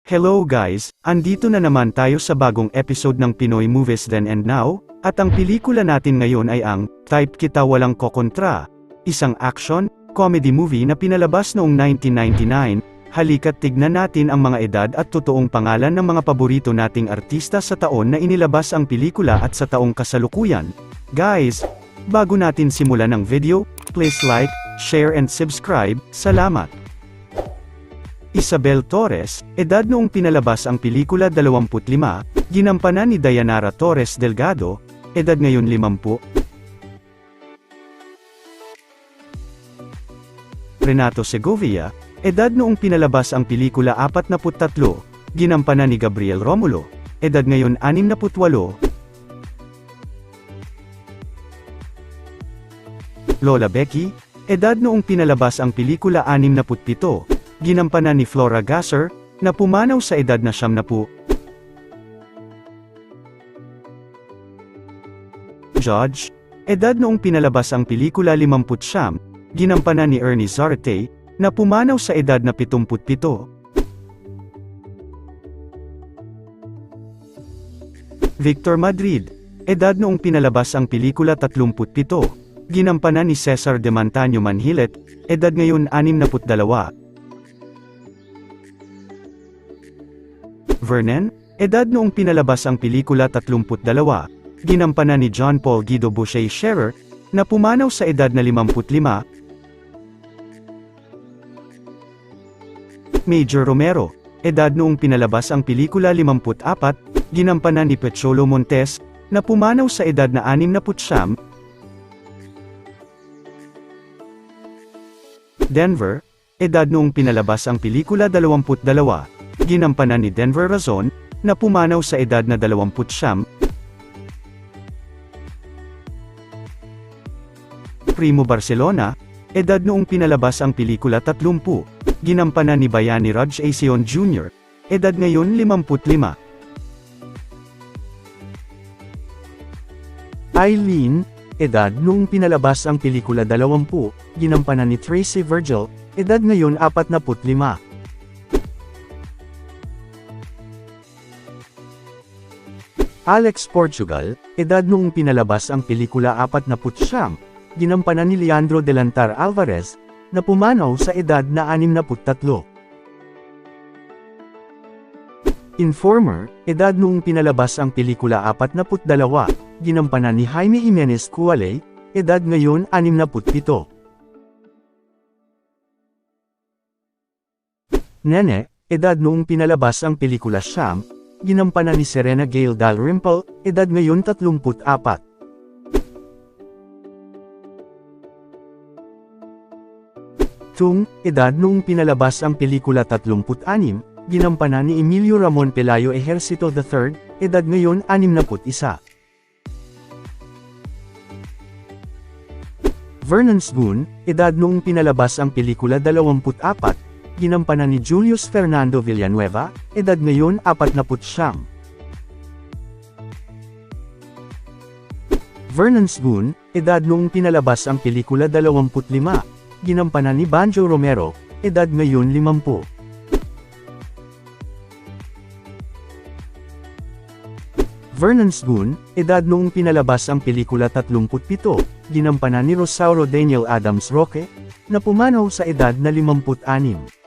Hello guys, andito na naman tayo sa bagong episode ng Pinoy Movies Then and Now, at ang pelikula natin ngayon ay ang Type Kita Walang Kokontra, isang action, comedy movie na pinalabas noong 1999. Halika't tignan natin ang mga edad at totoong pangalan ng mga paborito nating artista sa taon na inilabas ang pelikula at sa taong kasalukuyan. Guys, bago natin simulan ang video, please like, share and subscribe. Salamat! Isabel Torres, edad noong pinalabas ang pelikula 25, ginampanan ni Dayanara Torres Delgado, edad ngayon 50. Renato Segovia, edad noong pinalabas ang pelikula 43, ginampanan ni Gabriel Romulo, edad ngayon 68. Lola Becky, edad noong pinalabas ang pelikula 67, ginampanan ni Flora Gasser, na pumanaw sa edad na 70. Judge, edad noong pinalabas ang pelikula 59, ginampanan ni Ernie Zarte, na pumanaw sa edad na 77. Victor Madrid, edad noong pinalabas ang pelikula 37, ginampanan ni Cesar de Mantaño Manhilet, edad ngayon 62. Vernon, edad noong pinalabas ang pelikula 32, ginampanan ni John Paul Guido Boucher Scherer, na pumanaw sa edad na 55. Major Romero, edad noong pinalabas ang pelikula 54, ginampanan ni Pecholo Montes, na pumanaw sa edad na 69. Denver, edad noong pinalabas ang pelikula 22, ginampanan ni Denver Razon, na pumanaw sa edad na 29. Primo Barcelona, edad noong pinalabas ang pelikula 30, ginampanan ni Bayani Raj Asion Jr., edad ngayon 55. Eileen, edad noong pinalabas ang pelikula 20, ginampanan ni Tracy Virgil, edad ngayon 45. Alex Portugal, edad noong pinalabas ang pelikula 49, ginampanan ni Leandro Delantar Alvarez, na pumanaw sa edad na 63. Informer, edad noong pinalabas ang pelikula 42, ginampanan ni Jaime Jimenez Cuale, edad ngayon 67. Nene, edad noong pinalabas ang pelikula Sham, ginampanan ni Serena Gail Dalrymple, edad ngayon 34. Tung, edad noong pinalabas ang pelikula 36, ginampanan ni Emilio Ramon Pelayo Ejercito III, edad ngayon 61. Vernon Spoon, edad noong pinalabas ang pelikula 24, ginampanan ni Julius Fernando Villanueva, edad ngayon 49. Vernon Spoon, edad noong pinalabas ang pelikula 25, ginampanan ni Banjo Romero, edad ngayon 50. Vernon Spoon, edad noong pinalabas ang pelikula 37, ginampanan ni Rosauro Daniel Adams Roque, na pumanaw sa edad na 56.